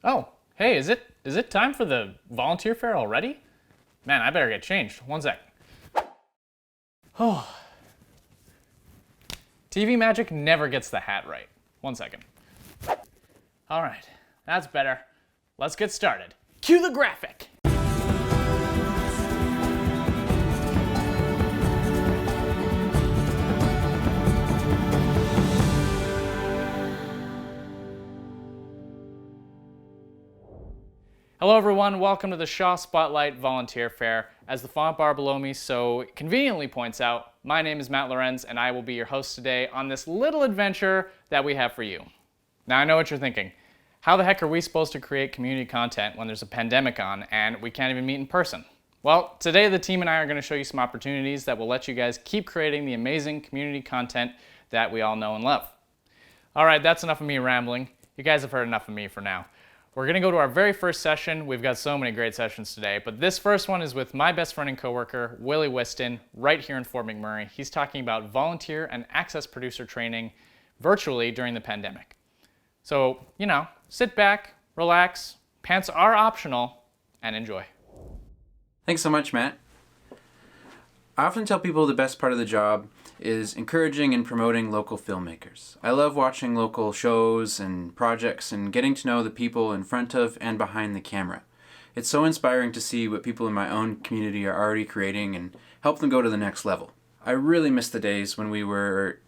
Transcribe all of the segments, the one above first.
Oh, hey, is it time for the volunteer fair already? Man, I better get changed. One sec. Oh. TV magic never gets the hat right. 1 second. All right, that's better. Let's get started. Cue the graphic. Hello everyone, welcome to the Shaw Spotlight Volunteer Fair. As the font bar below me so conveniently points out, my name is Matt Lorenz and I will be your host today on this little adventure that we have for you. Now I know what you're thinking. How the heck are we supposed to create community content when there's a pandemic on and we can't even meet in person? Well, today the team and I are going to show you some opportunities that will let you guys keep creating the amazing community content that we all know and love. Alright, that's enough of me rambling. You guys have heard enough of me for now. We're going to go to our very first session. We've got so many great sessions today, but this first one is with my best friend and coworker, Willie Whiston, right here in Fort McMurray. He's talking about volunteer and access producer training virtually during the pandemic. So, sit back, relax, pants are optional, and enjoy. Thanks so much, Matt. I often tell people the best part of the job is encouraging and promoting local filmmakers. I love watching local shows and projects and getting to know the people in front of and behind the camera. It's so inspiring to see what people in my own community are already creating and help them go to the next level. I really miss the days when we were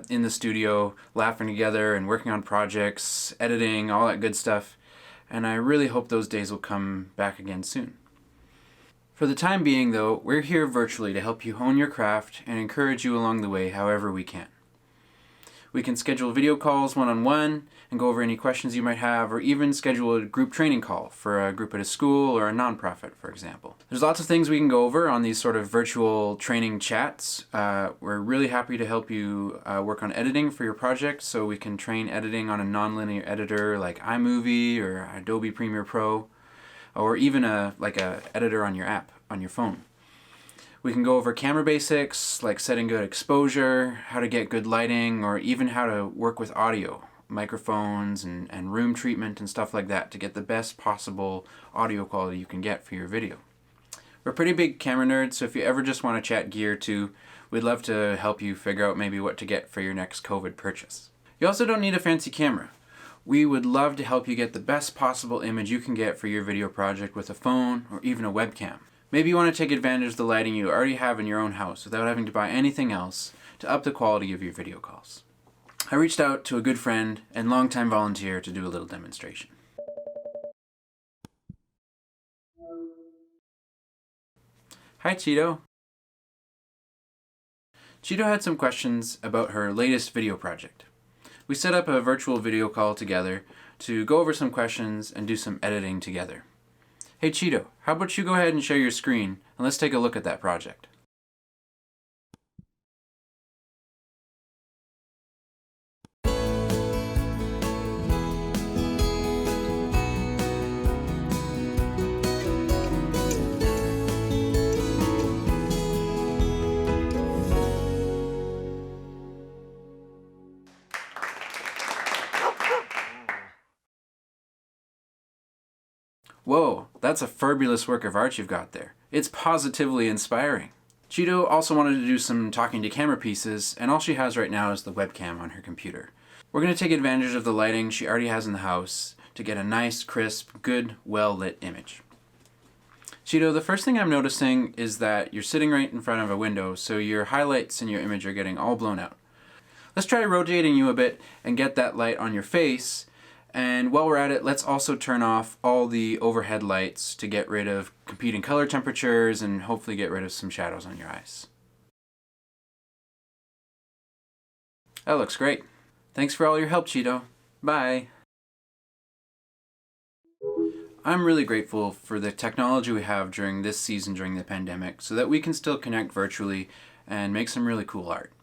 in the studio laughing together and working on projects, editing, all that good stuff, and I really hope those days will come back again soon. For the time being, though, we're here virtually to help you hone your craft and encourage you along the way however we can. We can schedule video calls one-on-one and go over any questions you might have, or even schedule a group training call for a group at a school or a nonprofit, for example. There's lots of things we can go over on these sort of virtual training chats. We're really happy to help you work on editing for your project, so we can train editing on a nonlinear editor like iMovie or Adobe Premiere Pro, or even a editor on your app, on your phone. We can go over camera basics, like setting good exposure, how to get good lighting, or even how to work with audio, microphones and room treatment and stuff like that to get the best possible audio quality you can get for your video. We're pretty big camera nerds, so if you ever just want to chat gear too, we'd love to help you figure out maybe what to get for your next COVID purchase. You also don't need a fancy camera. We would love to help you get the best possible image you can get for your video project with a phone or even a webcam. Maybe you want to take advantage of the lighting you already have in your own house without having to buy anything else to up the quality of your video calls. I reached out to a good friend and longtime volunteer to do a little demonstration. Hi, Cheeto. Cheeto had some questions about her latest video project. We set up a virtual video call together to go over some questions and do some editing together. Hey Cheeto, how about you go ahead and share your screen and let's take a look at that project. Whoa, that's a fabulous work of art you've got there. It's positively inspiring. Cheeto also wanted to do some talking to camera pieces, and all she has right now is the webcam on her computer. We're going to take advantage of the lighting she already has in the house to get a nice, crisp, good, well-lit image. Cheeto, the first thing I'm noticing is that you're sitting right in front of a window, so your highlights in your image are getting all blown out. Let's try rotating you a bit and get that light on your face. And while we're at it, let's also turn off all the overhead lights to get rid of competing color temperatures and hopefully get rid of some shadows on your eyes. That looks great. Thanks for all your help, Cheeto. Bye. I'm really grateful for the technology we have during this season during the pandemic so that we can still connect virtually and make some really cool art.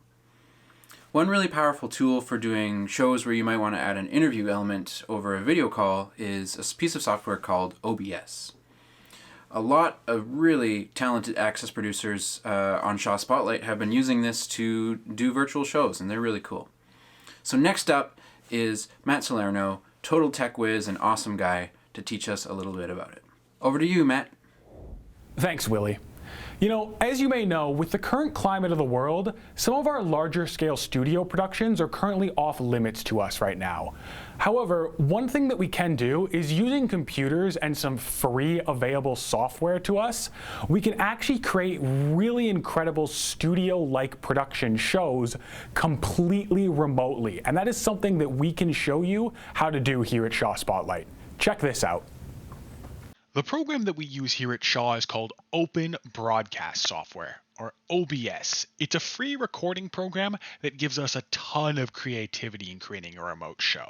One really powerful tool for doing shows where you might want to add an interview element over a video call is a piece of software called OBS. A lot of really talented access producers on Shaw Spotlight have been using this to do virtual shows, and they're really cool. So next up is Matt Salerno, total tech whiz and awesome guy, to teach us a little bit about it. Over to you, Matt. Thanks, Willie. You know, as you may know, with the current climate of the world, some of our larger scale studio productions are currently off limits to us right now. However, one thing that we can do is using computers and some free available software to us, we can actually create really incredible studio-like production shows completely remotely. And that is something that we can show you how to do here at Shaw Spotlight. Check this out. The program that we use here at Shaw is called Open Broadcast Software, or OBS. It's a free recording program that gives us a ton of creativity in creating a remote show.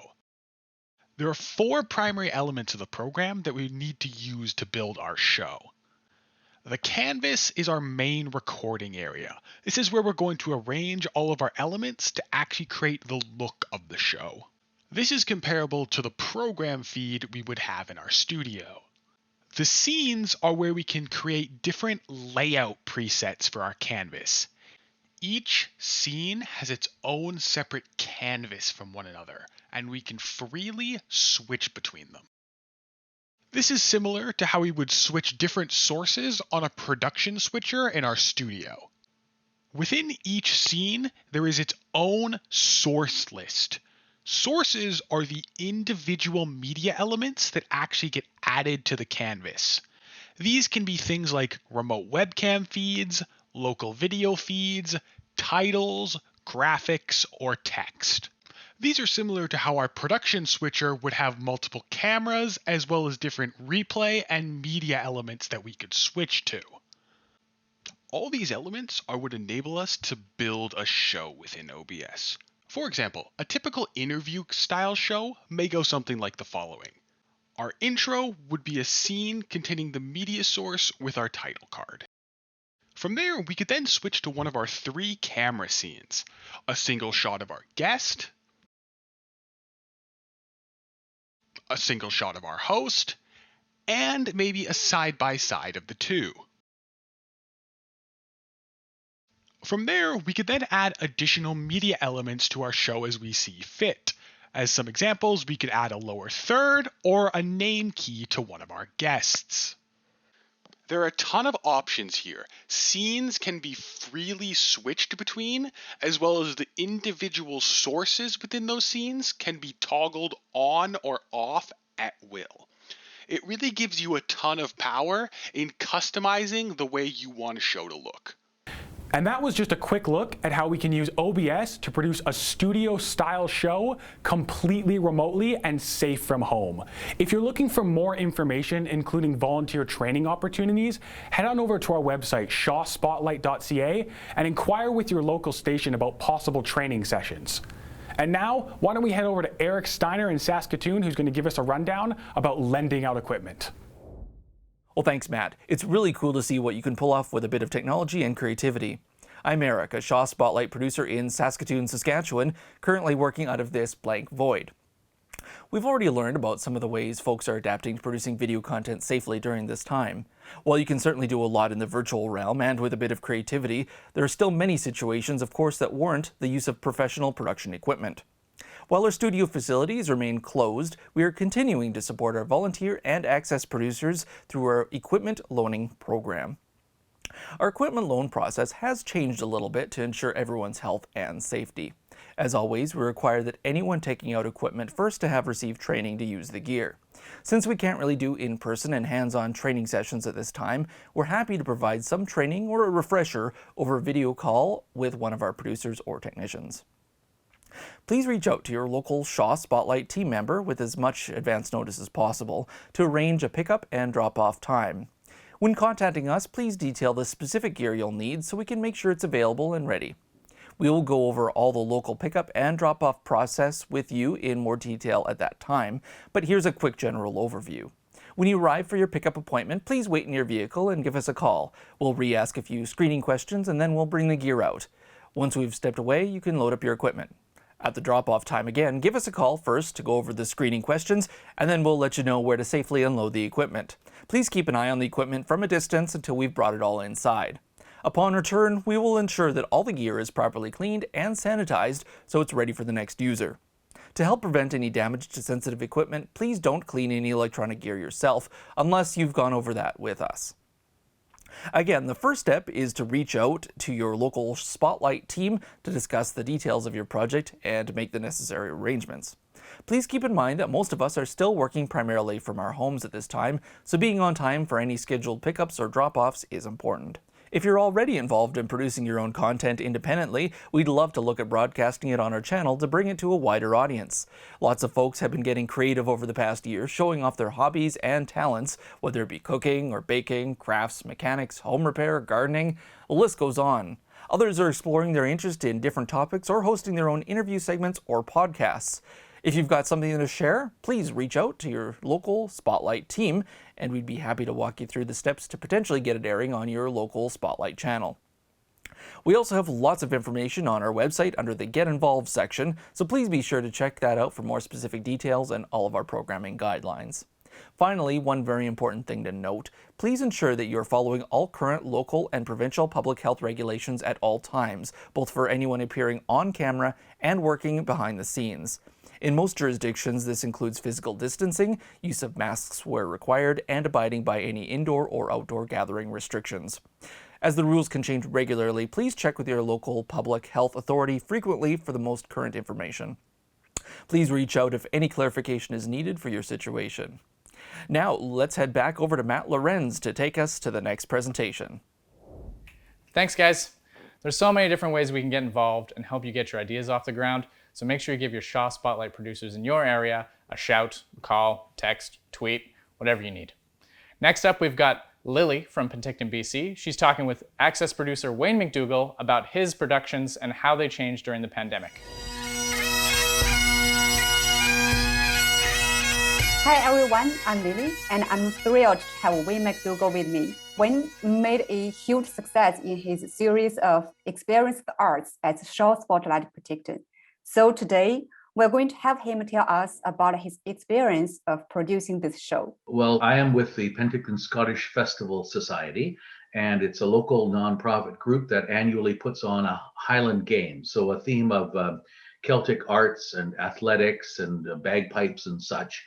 There are 4 primary elements of the program that we need to use to build our show. The canvas is our main recording area. This is where we're going to arrange all of our elements to actually create the look of the show. This is comparable to the program feed we would have in our studio. The scenes are where we can create different layout presets for our canvas. Each scene has its own separate canvas from one another, and we can freely switch between them. This is similar to how we would switch different sources on a production switcher in our studio. Within each scene, there is its own source list. Sources are the individual media elements that actually get added to the canvas. These can be things like remote webcam feeds, local video feeds, titles, graphics, or text. These are similar to how our production switcher would have multiple cameras as well as different replay and media elements that we could switch to. All these elements are what enable us to build a show within OBS. For example, a typical interview-style show may go something like the following. Our intro would be a scene containing the media source with our title card. From there, we could then switch to one of our 3 camera scenes, a single shot of our guest, a single shot of our host, and maybe a side-by-side of the 2. From there, we could then add additional media elements to our show as we see fit. As some examples, we could add a lower third or a name key to one of our guests. There are a ton of options here. Scenes can be freely switched between, as well as the individual sources within those scenes can be toggled on or off at will. It really gives you a ton of power in customizing the way you want a show to look. And that was just a quick look at how we can use OBS to produce a studio-style show completely remotely and safe from home. If you're looking for more information, including volunteer training opportunities, head on over to our website, shawspotlight.ca, and inquire with your local station about possible training sessions. And now, why don't we head over to Eric Steiner in Saskatoon, who's going to give us a rundown about lending out equipment. Well, thanks, Matt. It's really cool to see what you can pull off with a bit of technology and creativity. I'm Eric, a Shaw Spotlight producer in Saskatoon, Saskatchewan, currently working out of this blank void. We've already learned about some of the ways folks are adapting to producing video content safely during this time. While you can certainly do a lot in the virtual realm and with a bit of creativity, there are still many situations, of course, that warrant the use of professional production equipment. While our studio facilities remain closed, we are continuing to support our volunteer and access producers through our equipment loaning program. Our equipment loan process has changed a little bit to ensure everyone's health and safety. As always, we require that anyone taking out equipment first to have received training to use the gear. Since we can't really do in-person and hands-on training sessions at this time, we're happy to provide some training or a refresher over a video call with one of our producers or technicians. Please reach out to your local Shaw Spotlight team member with as much advance notice as possible to arrange a pickup and drop-off time. When contacting us, please detail the specific gear you'll need so we can make sure it's available and ready. We will go over all the local pickup and drop-off process with you in more detail at that time, but here's a quick general overview. When you arrive for your pickup appointment, please wait in your vehicle and give us a call. We'll re-ask a few screening questions and then we'll bring the gear out. Once we've stepped away, you can load up your equipment. At the drop-off time again, give us a call first to go over the screening questions, and then we'll let you know where to safely unload the equipment. Please keep an eye on the equipment from a distance until we've brought it all inside. Upon return, we will ensure that all the gear is properly cleaned and sanitized so it's ready for the next user. To help prevent any damage to sensitive equipment, please don't clean any electronic gear yourself, unless you've gone over that with us. Again, the first step is to reach out to your local Spotlight team to discuss the details of your project and make the necessary arrangements. Please keep in mind that most of us are still working primarily from our homes at this time, so being on time for any scheduled pickups or drop-offs is important. If you're already involved in producing your own content independently, we'd love to look at broadcasting it on our channel to bring it to a wider audience. Lots of folks have been getting creative over the past year, showing off their hobbies and talents, whether it be cooking or baking, crafts, mechanics, home repair, gardening, the list goes on. Others are exploring their interest in different topics or hosting their own interview segments or podcasts. If you've got something to share, please reach out to your local Spotlight team, and we'd be happy to walk you through the steps to potentially get it airing on your local Spotlight channel. We also have lots of information on our website under the Get Involved section, so please be sure to check that out for more specific details and all of our programming guidelines. Finally, one very important thing to note, please ensure that you're following all current local and provincial public health regulations at all times, both for anyone appearing on camera and working behind the scenes. In most jurisdictions, this includes physical distancing, use of masks where required, and abiding by any indoor or outdoor gathering restrictions. As the rules can change regularly, please check with your local public health authority frequently for the most current information. Please reach out if any clarification is needed for your situation. Now, let's head back over to Matt Lorenz to take us to the next presentation. Thanks, guys. There's so many different ways we can get involved and help you get your ideas off the ground, so make sure you give your Shaw Spotlight producers in your area a shout, call, text, tweet, whatever you need. Next up, we've got Lily from Penticton, BC. She's talking with Access producer Wayne McDougall about his productions and how they changed during the pandemic. Hi everyone, I'm Lily, and I'm thrilled to have Wayne McDougall with me. Wayne made a huge success in his series of experienced arts at Shaw Spotlight Penticton. So today, we're going to have him tell us about his experience of producing this show. Well, I am with the Penticton Scottish Festival Society, and it's a local nonprofit group that annually puts on a Highland Games, so a theme of Celtic arts and athletics and bagpipes and such.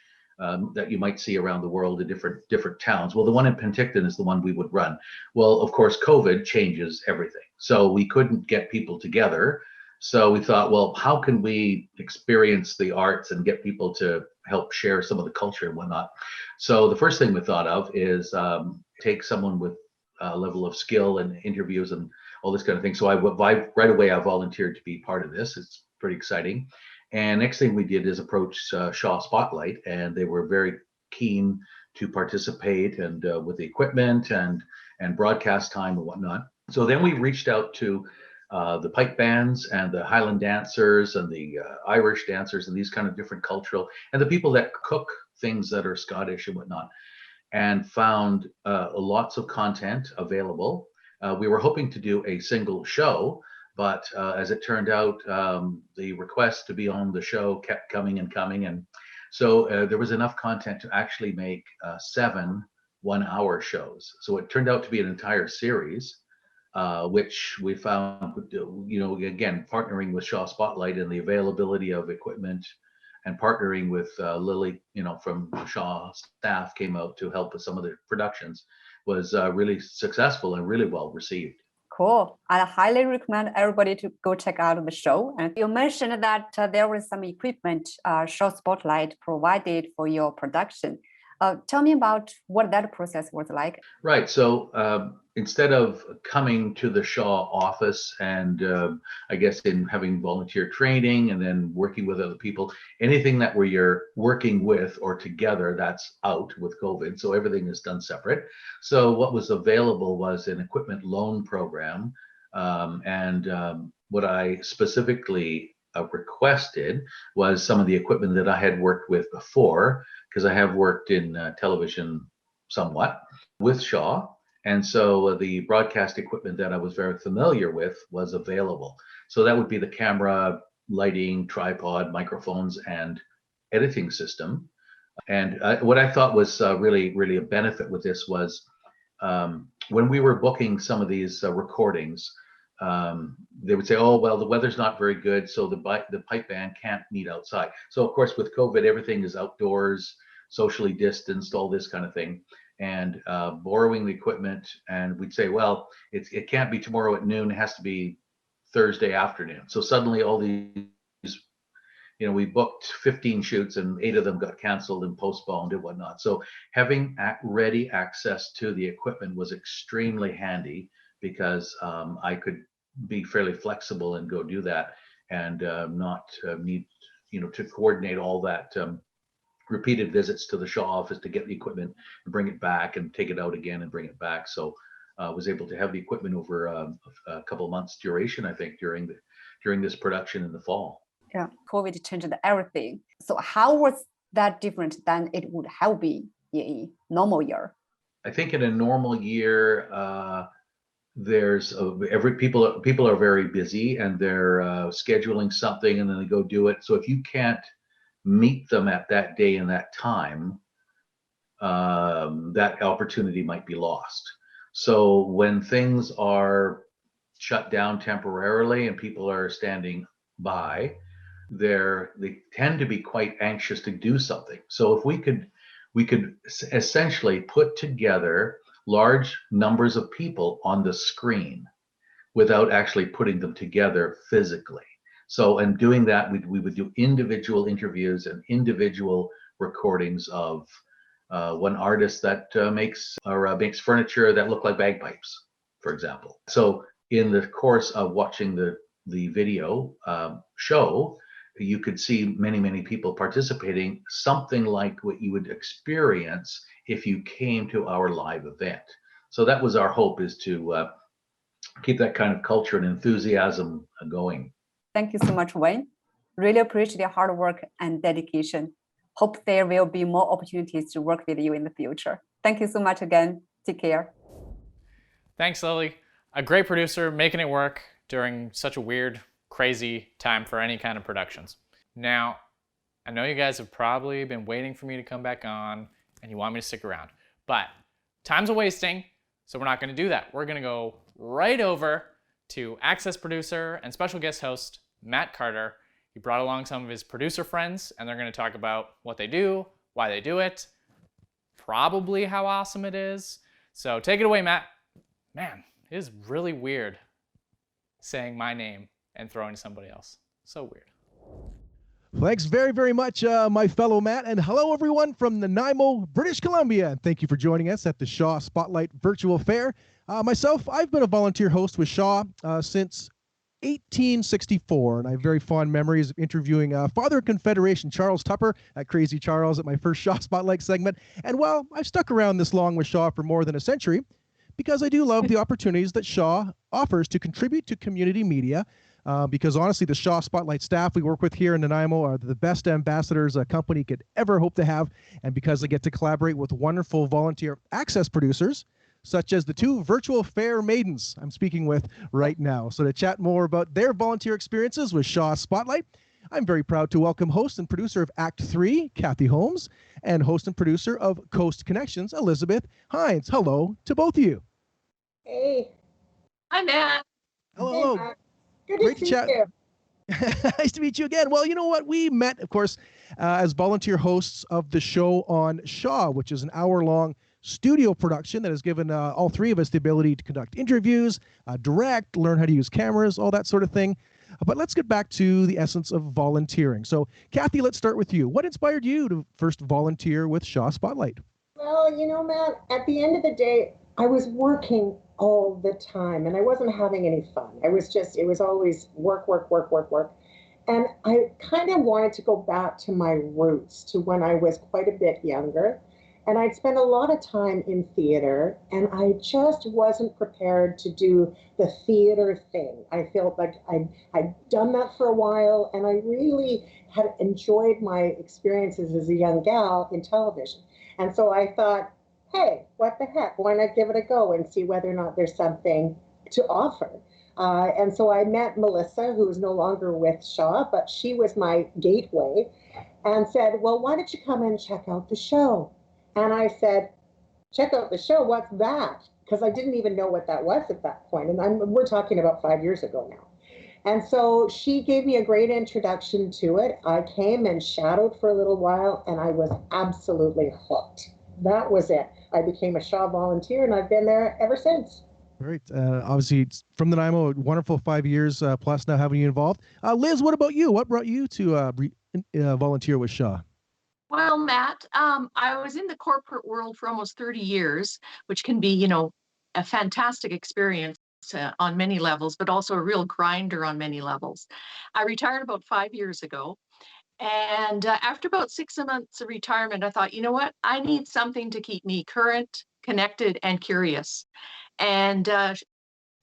That you might see around the world in different towns. Well, the one in Penticton is the one we would run. Well, of course, COVID changes everything. So we couldn't get people together. So we thought, well, how can we experience the arts and get people to help share some of the culture and whatnot? So the first thing we thought of is take someone with a level of skill and interviews and all this kind of thing. So right away, I volunteered to be part of this. It's pretty exciting. And next thing we did is approach Shaw Spotlight, and they were very keen to participate and with the equipment and broadcast time and whatnot. So then we reached out to the pipe bands and the Highland dancers and the Irish dancers and these kind of different cultural and the people that cook things that are Scottish and whatnot, and found lots of content available. We were hoping to do a single show, but as it turned out, the requests to be on the show kept coming and coming. And so there was enough content to actually make 7 one-hour shows. So it turned out to be an entire series, which we found, again, partnering with Shaw Spotlight and the availability of equipment and partnering with Lily, from Shaw staff came out to help with some of the productions was really successful and really well received. Cool. I highly recommend everybody to go check out the show. And you mentioned that there was some equipment Shaw Spotlight provided for your production. Tell me about what that process was like. Right. So instead of coming to the Shaw office and I guess in having volunteer training and then working with other people, anything that you're working with or together, that's out with COVID. So everything is done separate. So what was available was an equipment loan program. What I specifically requested was some of the equipment that I had worked with before, because I have worked in television somewhat with Shaw. And so the broadcast equipment that I was very familiar with was available. So that would be the camera, lighting, tripod, microphones, and editing system. And what I thought was really, really a benefit with this was when we were booking some of these recordings, they would say, oh, well, the weather's not very good, so the pipe band can't meet outside. So of course, with COVID, everything is outdoors, socially distanced, all this kind of thing, and borrowing the equipment. And we'd say, well, it can't be tomorrow at noon, it has to be Thursday afternoon. So suddenly all these, we booked 15 shoots and 8 of them got canceled and postponed and whatnot. So having ready access to the equipment was extremely handy, because I could be fairly flexible and go do that, and not need, to coordinate all that repeated visits to the Shaw office to get the equipment and bring it back and take it out again and bring it back. So I was able to have the equipment over a couple of months duration, I think, during this production in the fall. Yeah, COVID changed everything. So how was that different than it would have been in a normal year? I think in a normal year, there's people are very busy, and they're scheduling something and then they go do it. So if you can't meet them at that day and that time, that opportunity might be lost. So when things are shut down temporarily and people are standing by, they tend to be quite anxious to do something. So if we could essentially put together large numbers of people on the screen without actually putting them together physically. So in doing that, we would do individual interviews and individual recordings of one artist that makes furniture that look like bagpipes, for example. So in the course of watching the video show, you could see many people participating, something like what you would experience if you came to our live event. So that was our hope, is to keep that kind of culture and enthusiasm going. Thank you so much, Wayne. Really appreciate your hard work and dedication. Hope there will be more opportunities to work with you in the future. Thank you so much again. Take care. Thanks, Lily. A great producer, making it work during such a weird, crazy time for any kind of productions. Now, I know you guys have probably been waiting for me to come back on and you want me to stick around, but time's a wasting, so we're not going to do that. We're going to go right over to Access producer and special guest host Matt Carter. He brought along some of his producer friends, and they're going to talk about what they do, why they do it, probably how awesome it is. So take it away, Matt. Man, it is really weird saying my name and throwing to somebody else. So weird. Thanks very, very much, my fellow Matt, and hello everyone from Nanaimo, British Columbia. Thank you for joining us at the Shaw Spotlight Virtual Fair. Myself, I've been a volunteer host with Shaw since 1864, and I have very fond memories of interviewing Father of Confederation Charles Tupper at Crazy Charles at my first Shaw Spotlight segment. And well, I've stuck around this long with Shaw for more than a century because I do love the opportunities that Shaw offers to contribute to community media. Because honestly, the Shaw Spotlight staff we work with here in Nanaimo are the best ambassadors a company could ever hope to have. And because I get to collaborate with wonderful volunteer access producers, such as the two virtual fair maidens I'm speaking with right now. So to chat more about their volunteer experiences with Shaw Spotlight, I'm very proud to welcome host and producer of Act 3, Kathy Holmes, and host and producer of Coast Connections, Elizabeth Hines. Hello to both of you. Hey. Hi, Matt. Hello. Hey, Matt. Good Great to to see chat. you. Nice to meet you again. Well, you know what? We met, of course, as volunteer hosts of the show on Shaw, which is an hour-long studio production that has given all three of us the ability to conduct interviews, direct, learn how to use cameras, all that sort of thing. But let's get back to the essence of volunteering. So, Kathy, let's start with you. What inspired you to first volunteer with Shaw Spotlight? Well, you know, Matt, at the end of the day, I was working all the time and I wasn't having any fun. It was always work. And I kind of wanted to go back to my roots, to when I was quite a bit younger. And I'd spent a lot of time in theater, and I just wasn't prepared to do the theater thing. I felt like I'd done that for a while, and I really had enjoyed my experiences as a young gal in television. And so I thought, hey, what the heck? Why not give it a go and see whether or not there's something to offer? And so I met Melissa, who's no longer with Shaw, but she was my gateway, and said, well, why don't you come and check out the show? And I said, check out the show, what's that? because I didn't even know what that was at that point. And we're talking about 5 years ago now. And so she gave me a great introduction to it. I came and shadowed for a little while, and I was absolutely hooked. That was it. I became a Shaw volunteer, and I've been there ever since. Great. Obviously, it's from the NIMO, wonderful 5 years plus now having you involved. Liz, what about you? What brought you to volunteer with Shaw? Well, Matt, I was in the corporate world for almost 30 years, which can be, a fantastic experience on many levels, but also a real grinder on many levels. I retired about 5 years ago. And after about 6 months of retirement, I thought, you know what? I need something to keep me current, connected, and curious. And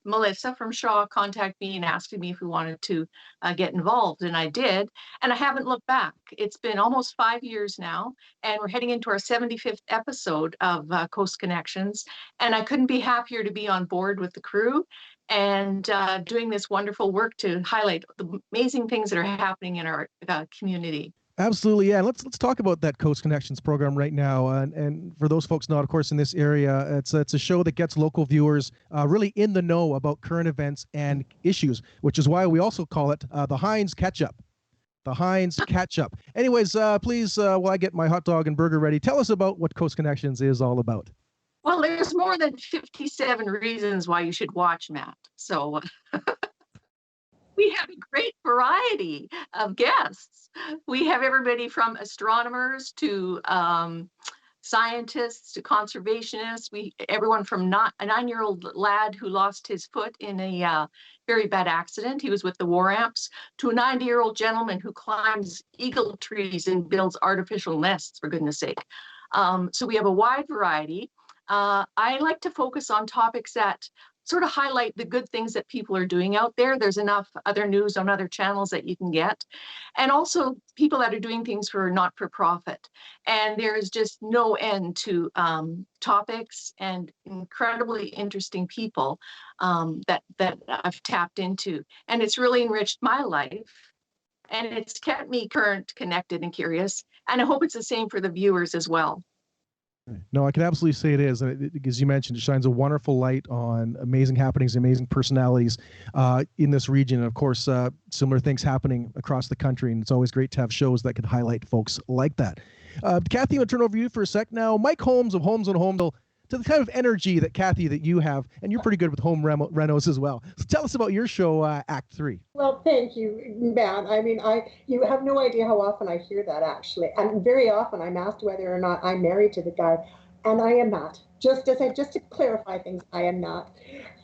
Melissa from Shaw contacted me and asked me if we wanted to get involved, and I did, and I haven't looked back. It's been almost 5 years now, and we're heading into our 75th episode of Coast Connections, and I couldn't be happier to be on board with the crew and doing this wonderful work to highlight the amazing things that are happening in our community. Absolutely, yeah. Let's talk about that Coast Connections program right now. And for those folks not, of course, in this area, it's a show that gets local viewers really in the know about current events and issues, which is why we also call it the Heinz Catch-Up. The Heinz Catch-Up. Anyways, please, while I get my hot dog and burger ready, tell us about what Coast Connections is all about. Well, there's more than 57 reasons why you should watch, Matt. So we have a great variety of guests. We have everybody from astronomers to scientists to conservationists. Everyone from a 9-year-old lad who lost his foot in a very bad accident. He was with the war amps, to a 90-year-old gentleman who climbs eagle trees and builds artificial nests, for goodness sake. So we have a wide variety. I like to focus on topics that sort of highlight the good things that people are doing out there. There's enough other news on other channels that you can get. And also people that are doing things for not-for-profit. And there's just no end to topics and incredibly interesting people that I've tapped into. And it's really enriched my life. And it's kept me current, connected, and curious. And I hope it's the same for the viewers as well. No, I can absolutely say it is. As you mentioned, it shines a wonderful light on amazing happenings, amazing personalities in this region. And of course, similar things happening across the country. And it's always great to have shows that can highlight folks like that. Kathy, I'm going to turn over to you for a sec now. Mike Holmes of Holmes and Holmes, to the kind of energy that Kathy, that you have, and you're pretty good with home renos as well. So tell us about your show, Act 3. Well, thank you, Matt. I mean, you have no idea how often I hear that, actually. And very often I'm asked whether or not I'm married to the guy, and I am not. Just to clarify things, I am not.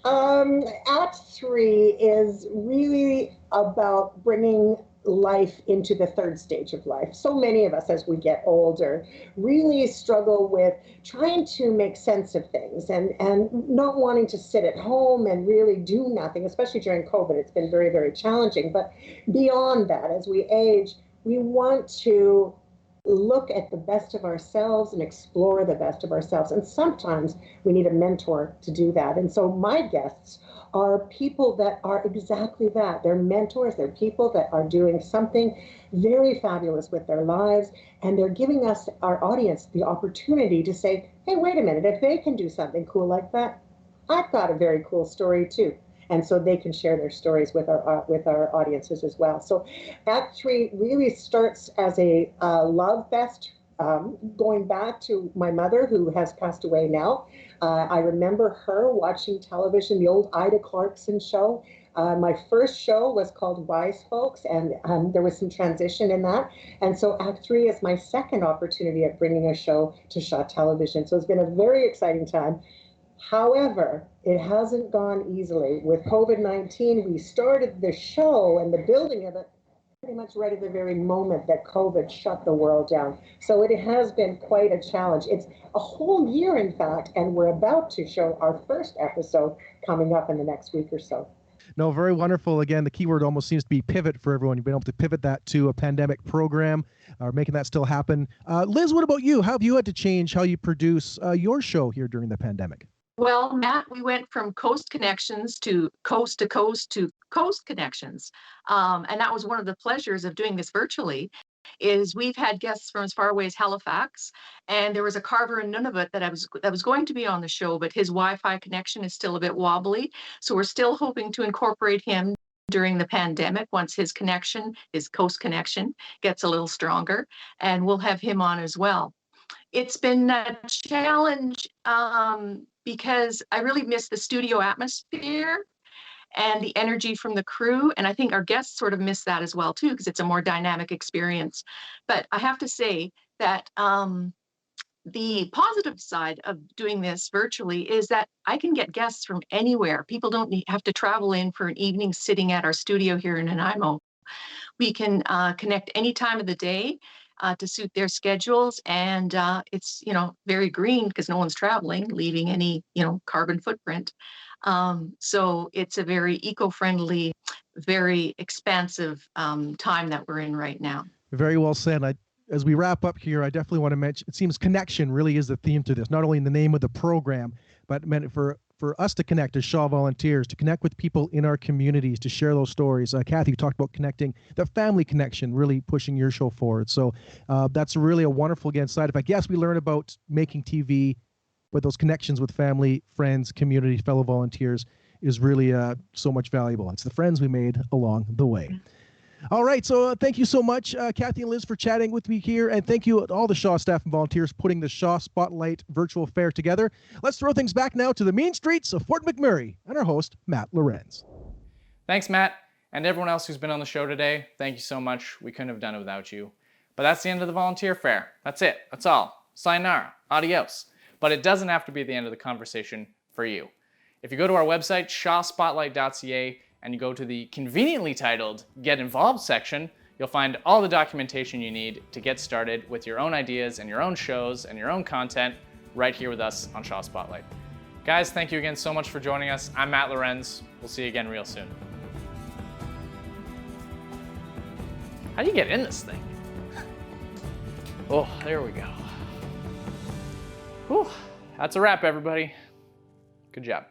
Act 3 is really about bringing life into the third stage of life. So many of us, as we get older, really struggle with trying to make sense of things and not wanting to sit at home and really do nothing, especially during COVID. It's been very, very challenging. But beyond that, as we age, we want to look at the best of ourselves and explore the best of ourselves. And sometimes we need a mentor to do that. And so my guests are people that are exactly that. They're mentors. They're people that are doing something very fabulous with their lives. And they're giving us, our audience, the opportunity to say, hey, wait a minute, if they can do something cool like that, I've got a very cool story too. And so they can share their stories with our audiences as well. So Act 3 really starts as a love fest, going back to my mother, who has passed away now. I remember her watching television, the old Ida Clarkson show. My first show was called Wise Folks, and there was some transition in that. And so Act 3 is my second opportunity at bringing a show to Shaw Television. So it's been a very exciting time. However, it hasn't gone easily. With COVID-19, we started the show and the building of it pretty much right at the very moment that COVID shut the world down. So it has been quite a challenge. It's a whole year, in fact, and we're about to show our first episode coming up in the next week or so. No, very wonderful. Again, the keyword almost seems to be pivot for everyone. You've been able to pivot that to a pandemic program, or making that still happen. Liz, what about you? How have you had to change how you produce your show here during the pandemic? Well, Matt, we went from Coast Connections to Coast Connections. And that was one of the pleasures of doing this virtually. is we've had guests from as far away as Halifax, and there was a carver in Nunavut that was going to be on the show, but his Wi-Fi connection is still a bit wobbly. So we're still hoping to incorporate him during the pandemic once his connection, his coast connection, gets a little stronger, and we'll have him on as well. It's been a challenge because I really miss the studio atmosphere and the energy from the crew. And I think our guests sort of miss that as well, too, because it's a more dynamic experience. But I have to say that the positive side of doing this virtually is that I can get guests from anywhere. People don't have to travel in for an evening sitting at our studio here in Nanaimo. We can connect any time of the day to suit their schedules. And it's, very green because no one's traveling, leaving any, carbon footprint. So it's a very eco-friendly, very expansive time that we're in right now. Very well said. As we wrap up here, I definitely want to mention, it seems connection really is the theme to this, not only in the name of the program, but meant for us to connect as Shaw volunteers, to connect with people in our communities, to share those stories. Kathy, you talked about connecting, the family connection, really pushing your show forward. So that's really a wonderful, again, side effect. Yes, we learn about making TV, but those connections with family, friends, community, fellow volunteers is really so much valuable. It's the friends we made along the way. All right, so thank you so much, Kathy and Liz, for chatting with me here, and thank you to all the Shaw staff and volunteers putting the Shaw Spotlight virtual fair together. Let's throw things back now to the mean streets of Fort McMurray and our host, Matt Lorenz. Thanks, Matt, and everyone else who's been on the show today. Thank you so much. We couldn't have done it without you. But that's the end of the volunteer fair. That's it. That's all. Sayonara. Adios. But it doesn't have to be the end of the conversation for you. If you go to our website, shawspotlight.ca, and you go to the conveniently titled Get Involved section, you'll find all the documentation you need to get started with your own ideas and your own shows and your own content right here with us on Shaw Spotlight. Guys, thank you again so much for joining us. I'm Matt Lorenz. We'll see you again real soon. How do you get in this thing? Oh, there we go. Whew. That's a wrap, everybody. Good job.